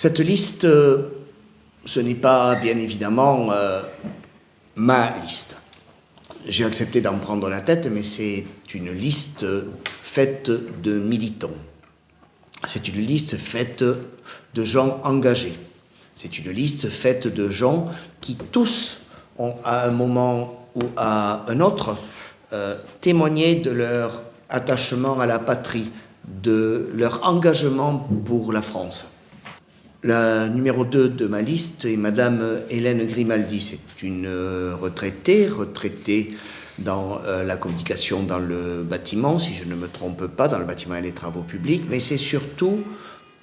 Cette liste, ce n'est pas bien évidemment ma liste. J'ai accepté d'en prendre la tête, mais c'est une liste faite de militants. C'est une liste faite de gens engagés. C'est une liste faite de gens qui tous ont, à un moment ou à un autre, témoigné de leur attachement à la patrie, de leur engagement pour la France. La numéro 2 de ma liste est Madame Hélène Grimaldi. C'est une retraitée dans la communication dans le bâtiment, si je ne me trompe pas, dans le bâtiment et les travaux publics, mais c'est surtout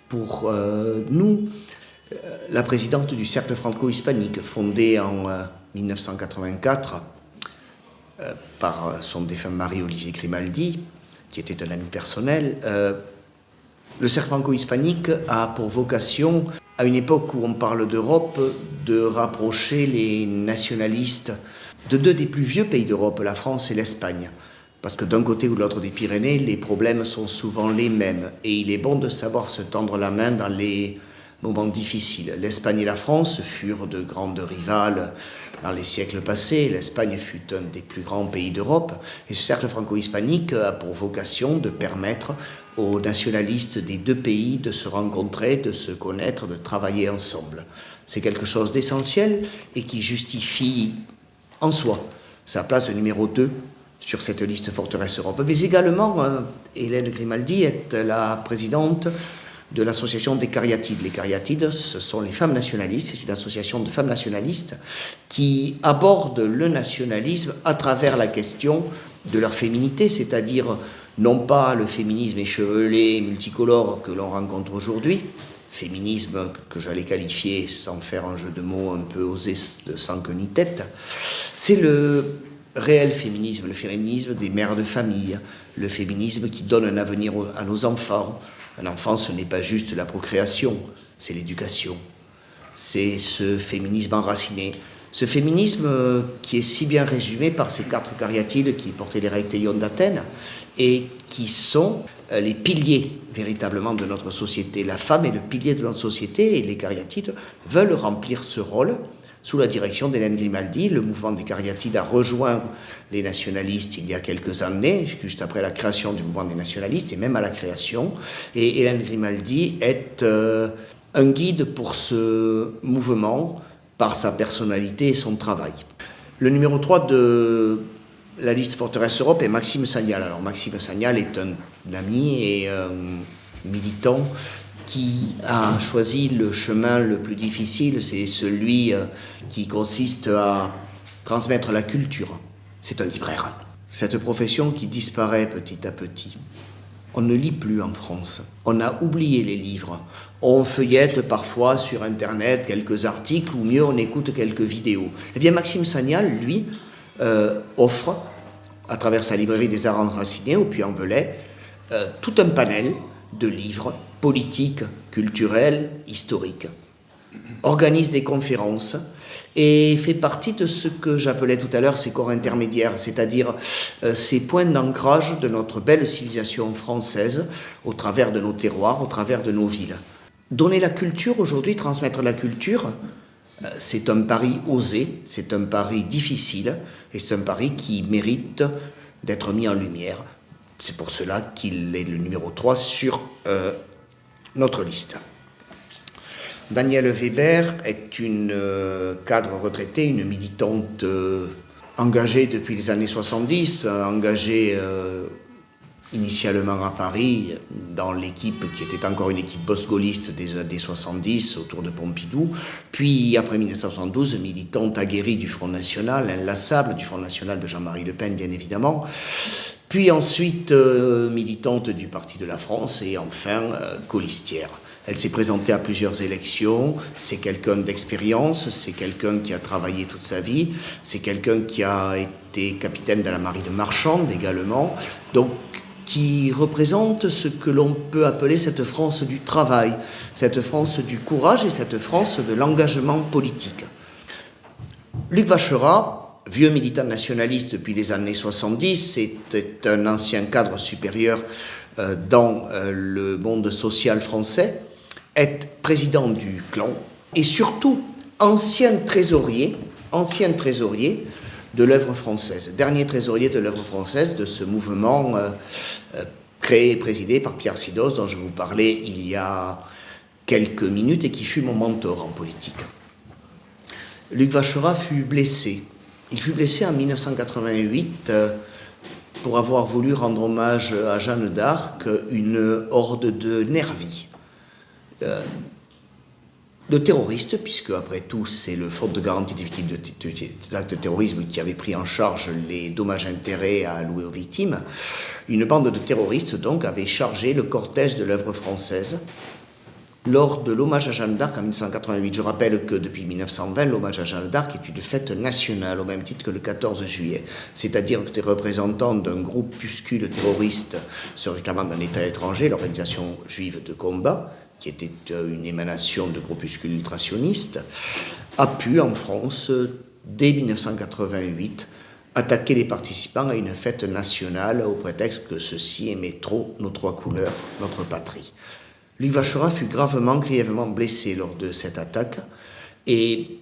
pour nous la présidente du Cercle franco-hispanique, fondé en 1984 par son défunt mari Olivier Grimaldi, qui était un ami personnel. Le Cercle franco-hispanique a pour vocation, à une époque où on parle d'Europe, de rapprocher les nationalistes de deux des plus vieux pays d'Europe, la France et l'Espagne. Parce que d'un côté ou de l'autre des Pyrénées, les problèmes sont souvent les mêmes. Et il est bon de savoir se tendre la main dans les moments difficiles. L'Espagne et la France furent de grandes rivales dans les siècles passés. L'Espagne fut un des plus grands pays d'Europe. Et ce cercle franco-hispanique a pour vocation de permettre aux nationalistes des deux pays de se rencontrer, de se connaître, de travailler ensemble. C'est quelque chose d'essentiel et qui justifie en soi sa place de numéro 2 sur cette liste Forteresse Europe. Mais également, Hélène Grimaldi est la présidente de l'association des Cariatides. Les Cariatides, ce sont les femmes nationalistes, c'est une association de femmes nationalistes qui aborde le nationalisme à travers la question de leur féminité, c'est-à-dire non pas le féminisme échevelé, multicolore que l'on rencontre aujourd'hui, féminisme que j'allais qualifier, sans faire un jeu de mots un peu osé, de sans queue ni tête, c'est le réel féminisme, le féminisme des mères de famille, le féminisme qui donne un avenir à nos enfants. Un enfant, ce n'est pas juste la procréation, c'est l'éducation. C'est ce féminisme enraciné. Ce féminisme qui est si bien résumé par ces 4 cariatides qui portaient les rectilions d'Athènes et qui sont les piliers véritablement de notre société. La femme est le pilier de notre société et les cariatides veulent remplir ce rôle sous la direction d'Hélène Grimaldi. Le mouvement des cariatides a rejoint les nationalistes il y a quelques années, juste après la création du mouvement des nationalistes et même à la création. Et Hélène Grimaldi est un guide pour ce mouvement par sa personnalité et son travail. Le numéro 3 de la liste Forteresse Europe est Maxime Sagnal. Alors Maxime Sagnal est un ami et un militant qui a choisi le chemin le plus difficile, c'est celui qui consiste à transmettre la culture. C'est un libraire. Cette profession qui disparaît petit à petit. On ne lit plus en France. On a oublié les livres. On feuillette parfois sur Internet quelques articles, ou mieux, on écoute quelques vidéos. Eh bien, Maxime Sagnal, lui, offre, à travers sa librairie des arts enracinés au Puy-en-Velay, tout un panel de livres politiques, culturels, historiques. Organise des conférences et fait partie de ce que j'appelais tout à l'heure ces corps intermédiaires, c'est-à-dire ces points d'ancrage de notre belle civilisation française au travers de nos terroirs, au travers de nos villes. Donner la culture aujourd'hui, transmettre la culture, c'est un pari osé, c'est un pari difficile et c'est un pari qui mérite d'être mis en lumière. C'est pour cela qu'il est le numéro 3 sur notre liste. Danielle Weber est une cadre retraitée, une militante engagée depuis les années 70, engagée initialement à Paris dans l'équipe qui était encore une équipe post-gaulliste des années 70 autour de Pompidou, puis après 1972 militante aguerrie du Front National, inlassable du Front National de Jean-Marie Le Pen bien évidemment, puis ensuite militante du Parti de la France et enfin colistière. Elle s'est présentée à plusieurs élections, c'est quelqu'un d'expérience, c'est quelqu'un qui a travaillé toute sa vie, c'est quelqu'un qui a été capitaine de la marine marchande également, donc qui représente ce que l'on peut appeler cette France du travail, cette France du courage et cette France de l'engagement politique. Luc Vacherat, vieux militant nationaliste depuis les années 70, était un ancien cadre supérieur dans le monde social français. est président du clan et surtout ancien trésorier de l'œuvre française, dernier trésorier de l'œuvre française, de ce mouvement créé et présidé par Pierre Sidos, dont je vous parlais il y a quelques minutes et qui fut mon mentor en politique. Luc Vacherat fut blessé. Il fut blessé en 1988 pour avoir voulu rendre hommage à Jeanne d'Arc, une horde de nervis, de terroristes, puisque après tout c'est le Fonds de garantie des victimes des actes de terrorisme qui avait pris en charge les dommages-intérêts à allouer aux victimes. Une bande de terroristes donc avait chargé le cortège de l'œuvre française lors de l'hommage à Jeanne d'Arc en 1988. Je rappelle que depuis 1920, l'hommage à Jeanne d'Arc est une fête nationale, au même titre que le 14 juillet. C'est-à-dire que des représentants d'un groupuscule terroriste se réclamant d'un État étranger, l'organisation juive de combat, qui était une émanation de groupuscules ultrasionistes, a pu en France, dès 1988, attaquer les participants à une fête nationale au prétexte que ceci aimait trop nos trois couleurs, notre patrie. Luc Vacherat fut grièvement blessé lors de cette attaque et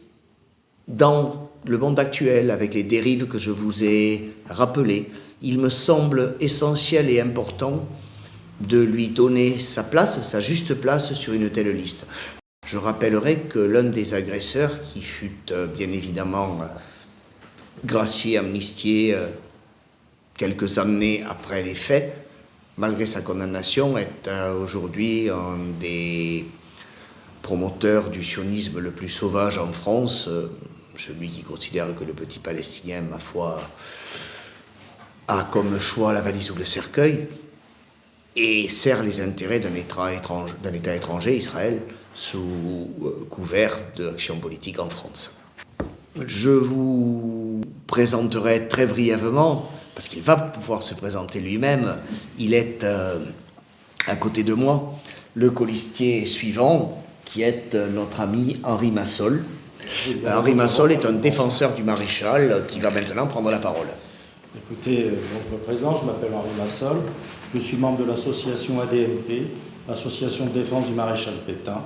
dans le monde actuel, avec les dérives que je vous ai rappelées, il me semble essentiel et important de lui donner sa juste place sur une telle liste. Je rappellerai que l'un des agresseurs, qui fut bien évidemment gracié, amnistié quelques années après les faits, malgré sa condamnation, est aujourd'hui un des promoteurs du sionisme le plus sauvage en France, celui qui considère que le petit Palestinien, ma foi, a comme choix la valise ou le cercueil, et sert les intérêts d'un État étranger, Israël, sous couvert d'action politique en France. Je vous présenterai très brièvement, parce qu'il va pouvoir se présenter lui-même, il est à côté de moi, le colistier suivant, qui est notre ami Henri Massol. Henri Massol est un défenseur du maréchal qui va maintenant prendre la parole. Écoutez, je me présente, je m'appelle Henri Massol, je suis membre de l'association ADMP, Association de défense du maréchal Pétain.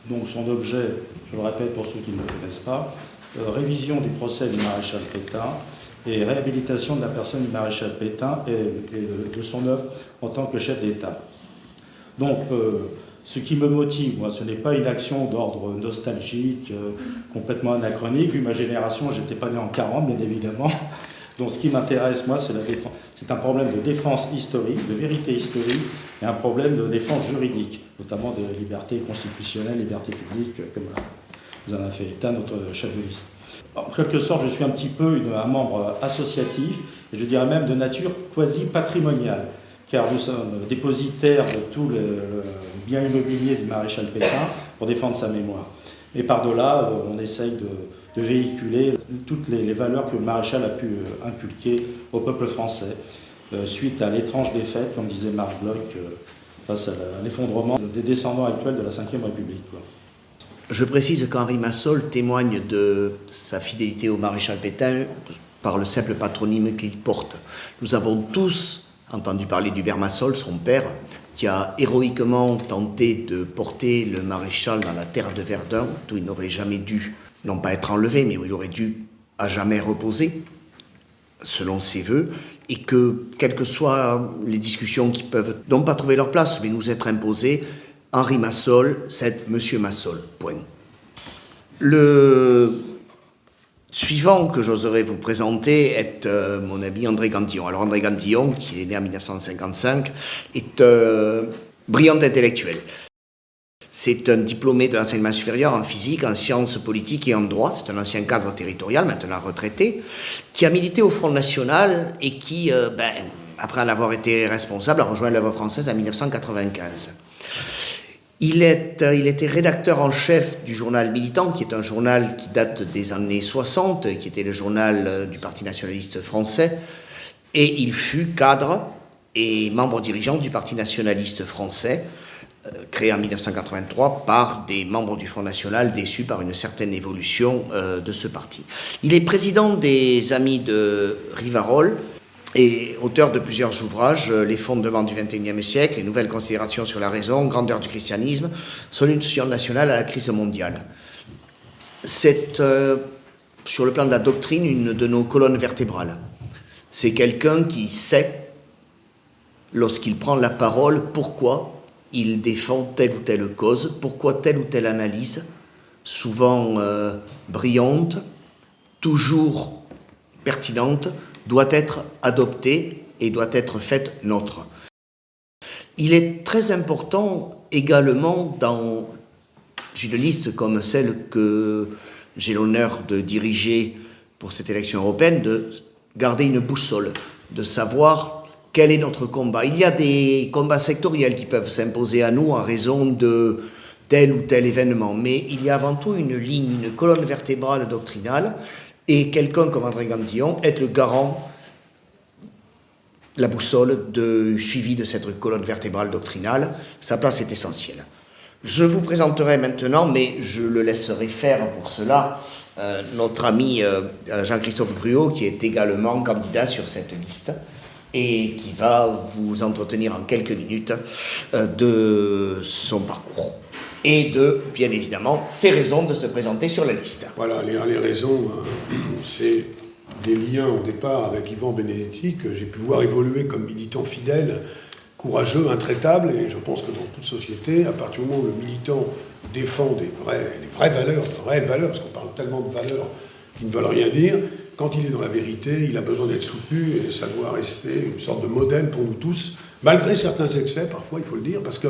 Donc son objet, je le répète pour ceux qui ne le connaissent pas, révision du procès du maréchal Pétain et réhabilitation de la personne du maréchal Pétain et de son œuvre en tant que chef d'État. Donc, ce qui me motive, moi, ce n'est pas une action d'ordre nostalgique, complètement anachronique. Vu ma génération, je n'étais pas né en 40, bien évidemment. Donc, ce qui m'intéresse, moi, c'est la défense. C'est un problème de défense historique, de vérité historique, et un problème de défense juridique, notamment de liberté constitutionnelle, liberté publique, comme vous en a fait état notre chef de liste. En quelque sorte, je suis un petit peu un membre associatif, et je dirais même de nature quasi-patrimoniale, car nous sommes dépositaires de tout le bien immobilier du maréchal Pétain pour défendre sa mémoire. Et par-delà, on essaye de véhiculer toutes les valeurs que le maréchal a pu inculquer au peuple français, suite à l'étrange défaite, comme disait Marc Bloch, face à l'effondrement des descendants actuels de la Ve République, quoi. Je précise qu'Henri Massol témoigne de sa fidélité au maréchal Pétain par le simple patronyme qu'il porte. Nous avons tous entendu parler d'Hubert Massol, son père, qui a héroïquement tenté de porter le maréchal dans la terre de Verdun, où il n'aurait jamais dû, non pas être enlevé, mais où il aurait dû à jamais reposer, selon ses voeux, et que, quelles que soient les discussions qui peuvent non pas trouver leur place, mais nous être imposées, Henri Massol, c'est Monsieur Massol, point. Le suivant que j'oserais vous présenter est mon ami André Gantillon. Alors André Gantillon, qui est né en 1955, est brillant intellectuel. C'est un diplômé de l'enseignement supérieur en physique, en sciences politiques et en droit. C'est un ancien cadre territorial, maintenant retraité, qui a milité au Front National et qui, après en avoir été responsable, a rejoint l'œuvre française en 1995. Il était rédacteur en chef du journal Militant, qui est un journal qui date des années 60, qui était le journal du Parti nationaliste français, et il fut cadre et membre dirigeant du Parti nationaliste français, créé en 1983 par des membres du Front National déçus par une certaine évolution de ce parti. Il est président des Amis de Rivarol et auteur de plusieurs ouvrages, Les fondements du XXIe siècle, Les nouvelles considérations sur la raison, Grandeur du christianisme, Solution nationale à la crise mondiale. C'est, sur le plan de la doctrine, une de nos colonnes vertébrales. C'est quelqu'un qui sait, lorsqu'il prend la parole, pourquoi il défend telle ou telle cause, pourquoi telle ou telle analyse, souvent brillante, toujours pertinente, doit être adoptée et doit être faite nôtre. Il est très important également dans une liste comme celle que j'ai l'honneur de diriger pour cette élection européenne, de garder une boussole, de savoir quel est notre combat. Il y a des combats sectoriels qui peuvent s'imposer à nous en raison de tel ou tel événement, mais il y a avant tout une ligne, une colonne vertébrale doctrinale, et quelqu'un comme André Gantillon est le garant, la boussole du suivi de cette colonne vertébrale doctrinale. Sa place est essentielle. Je vous présenterai maintenant, mais je le laisserai faire pour cela, notre ami Jean-Christophe Gruau, qui est également candidat sur cette liste et qui va vous entretenir en quelques minutes de son parcours et de, bien évidemment, ses raisons de se présenter sur la liste. Voilà, les raisons, c'est des liens au départ avec Yvan Benedetti, que j'ai pu voir évoluer comme militant fidèle, courageux, intraitable, et je pense que dans toute société, à partir du moment où le militant défend les vraies valeurs, les réelles valeurs, parce qu'on parle tellement de valeurs qui ne veulent rien dire, quand il est dans la vérité, il a besoin d'être soutenu, et ça doit rester une sorte de modèle pour nous tous, malgré certains excès, parfois, il faut le dire, parce que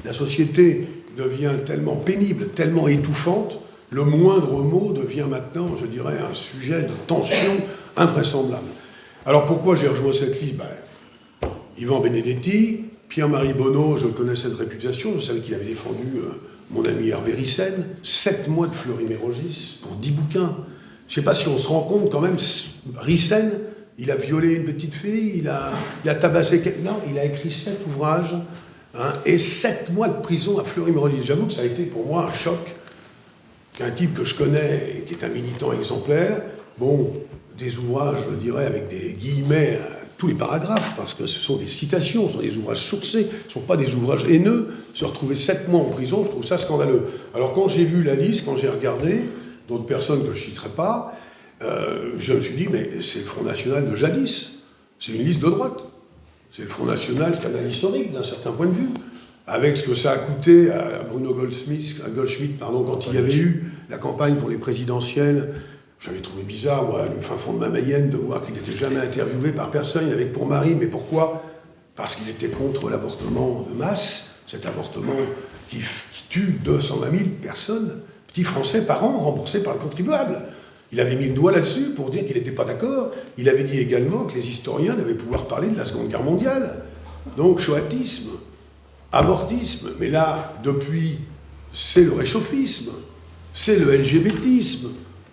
la société devient tellement pénible, tellement étouffante, le moindre mot devient maintenant, je dirais, un sujet de tension invraisemblable. Alors pourquoi j'ai rejoint cette liste ? Yvan Benedetti, Pierre-Marie Bonneau, je connaissais de réputation, je savais qu'il avait défendu mon ami Hervé Ryssen, 7 mois de Fleury-Mérogis pour 10 bouquins. Je ne sais pas si on se rend compte quand même, Ryssen, il a violé une petite fille, il a tabassé quelqu'un, non, il a écrit 7 ouvrages, et 7 mois de prison à Fleury-Mérogis. J'avoue que ça a été pour moi un choc. Un type que je connais et qui est un militant exemplaire, bon, des ouvrages, je dirais, avec des guillemets tous les paragraphes, parce que ce sont des citations, ce sont des ouvrages sourcés, ce ne sont pas des ouvrages haineux. Se retrouver 7 mois en prison, je trouve ça scandaleux. Alors quand j'ai vu la liste, quand j'ai regardé, d'autres personnes que je ne citerai pas, je me suis dit, mais c'est le Front National de jadis, c'est une liste de droite. C'est le Front National canal historique, d'un certain point de vue. Avec ce que ça a coûté à Bruno Goldschmidt, quand il y avait eu la campagne pour les présidentielles, j'avais trouvé bizarre, moi, le fin fond de ma Mayenne, de voir qu'il n'était jamais interviewé par personne. Il y avait que pour Marie, mais pourquoi ? Parce qu'il était contre l'avortement de masse, cet avortement qui tue 220 000 personnes, petits Français par an, remboursés par le contribuable. Il avait mis le doigt là-dessus pour dire qu'il n'était pas d'accord. Il avait dit également que les historiens devaient pouvoir parler de la Seconde Guerre mondiale. Donc, choatisme, avortisme, mais là, depuis, c'est le réchauffisme, c'est le LGBTisme.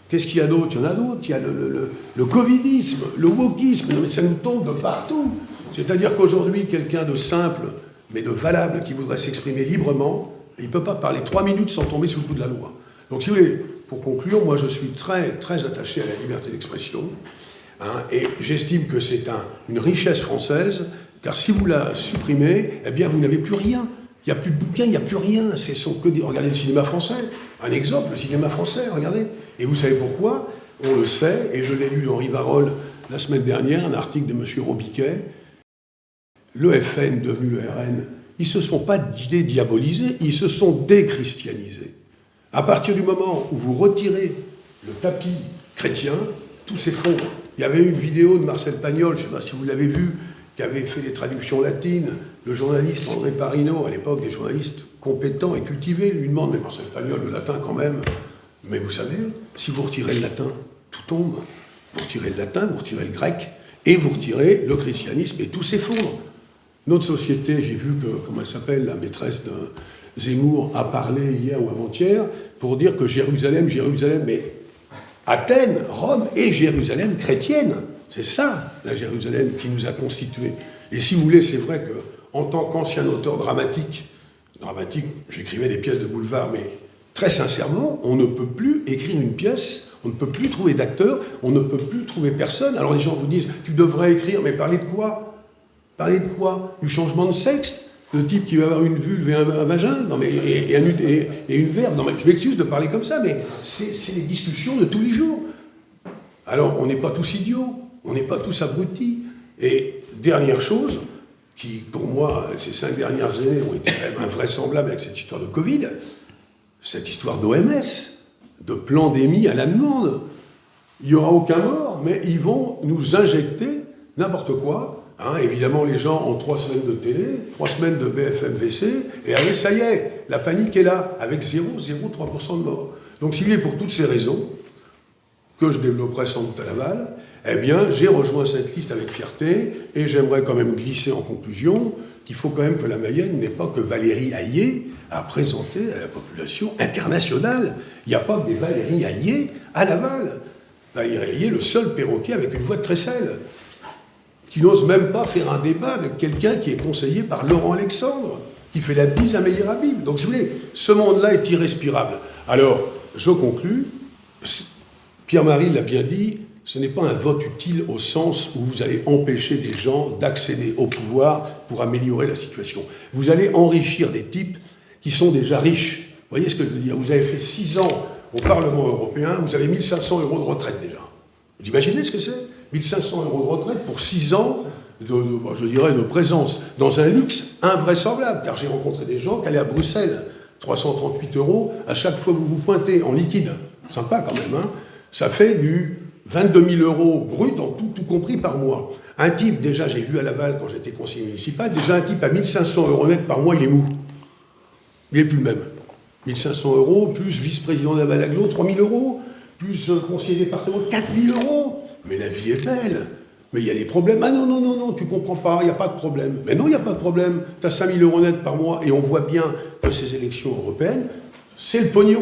Qu'est-ce qu'il y a d'autre ? Il y en a d'autres. Il y a le covidisme, le wokisme, mais ça nous tombe de partout. C'est-à-dire qu'aujourd'hui, quelqu'un de simple, mais de valable, qui voudrait s'exprimer librement, il ne peut pas parler 3 minutes sans tomber sous le coup de la loi. Donc, si vous voulez, pour conclure, moi, je suis très, très attaché à la liberté d'expression, et j'estime que c'est une richesse française. Car si vous la supprimez, eh bien vous n'avez plus rien. Il n'y a plus de bouquins, il n'y a plus rien. Regardez le cinéma français. Un exemple, le cinéma français, regardez. Et vous savez pourquoi ? On le sait, et je l'ai lu dans Rivarol la semaine dernière, un article de M. Robiquet. Le FN devenu le RN, ils ne se sont pas dédiabolisés, ils se sont déchristianisés. À partir du moment où vous retirez le tapis chrétien, tout s'effondre. Il y avait une vidéo de Marcel Pagnol, je ne sais pas si vous l'avez vue, qui avait fait des traductions latines, le journaliste André Parino, à l'époque des journalistes compétents et cultivés, lui demande, mais Marcel Pagnol, le latin quand même, mais vous savez, si vous retirez le latin, tout tombe. Vous retirez le latin, vous retirez le grec, et vous retirez le christianisme, et tout s'effondre. Notre société, j'ai vu que, comment elle s'appelle, la maîtresse de Zemmour a parlé hier ou avant-hier, pour dire que Jérusalem, mais Athènes, Rome et Jérusalem chrétienne. C'est ça, la Jérusalem, qui nous a constitués. Et si vous voulez, c'est vrai qu'en tant qu'ancien auteur dramatique, j'écrivais des pièces de boulevard, mais très sincèrement, on ne peut plus écrire une pièce On ne peut plus trouver d'acteurs, on ne peut plus trouver personne. Alors les gens vous disent, tu devrais écrire, mais parler de quoi? Parler de quoi? Du changement de sexe? Le type qui va avoir une vulve et un vagin? Non, mais, et une verve? Non, mais je m'excuse de parler comme ça, mais c'est les discussions de tous les jours. Alors, on n'est pas tous idiots, on n'est pas tous abrutis. Et dernière chose, qui pour moi, ces 5 dernières années ont été quand même invraisemblables avec cette histoire de Covid, cette histoire d'OMS, de pandémie à la demande. Il n'y aura aucun mort, mais ils vont nous injecter n'importe quoi. Hein, évidemment, les gens ont 3 semaines de télé, 3 semaines de BFM-VC, et allez, ça y est, la panique est là, avec 0,03% de morts. Donc, s'il est pour toutes ces raisons, que je développerai sans doute à Laval, eh bien, j'ai rejoint cette liste avec fierté, et j'aimerais quand même glisser en conclusion qu'il faut quand même que la Mayenne n'ait pas que Valérie Hayé à présenter à la population internationale. Il n'y a pas que des Valérie Hayé à Laval. Valérie Hayé, le seul perroquet avec une voix de crécelle, qui n'ose même pas faire un débat avec quelqu'un qui est conseillé par Laurent Alexandre, qui fait la bise à Meir Habib. Donc, si vous voulez, ce monde-là est irrespirable. Alors, je conclus. Pierre-Marie l'a bien dit, ce n'est pas un vote utile au sens où vous allez empêcher des gens d'accéder au pouvoir pour améliorer la situation. Vous allez enrichir des types qui sont déjà riches. Vous voyez ce que je veux dire? Vous avez fait 6 ans au Parlement européen, vous avez 1 500 € de retraite déjà. Vous imaginez ce que c'est? 1 500 € de retraite pour 6 ans de présence dans un luxe invraisemblable, car j'ai rencontré des gens qui allaient à Bruxelles, 338 € à chaque fois que vous vous pointez, en liquide. Sympa quand même, hein? Ça fait du 22 000 € brut, en tout compris par mois. Un type, déjà, j'ai vu à Laval quand j'étais conseiller municipal, déjà un type à 1 500 € net par mois, il est mou. Il n'est plus le même. 1 500 €, plus vice-président de Laval Aglo, 3 000 €, plus conseiller départemental, 4 000 €. Mais la vie est belle. Mais il y a des problèmes. Ah non, tu comprends pas, il n'y a pas de problème. Mais non, il n'y a pas de problème. Tu as 5 000 € net par mois, et on voit bien que ces élections européennes, c'est le pognon.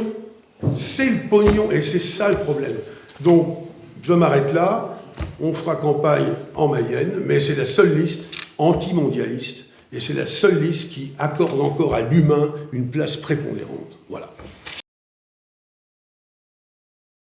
C'est le pognon, et c'est ça le problème. Donc, je m'arrête là. On fera campagne en Mayenne, mais c'est la seule liste anti-mondialiste, et c'est la seule liste qui accorde encore à l'humain une place prépondérante. Voilà.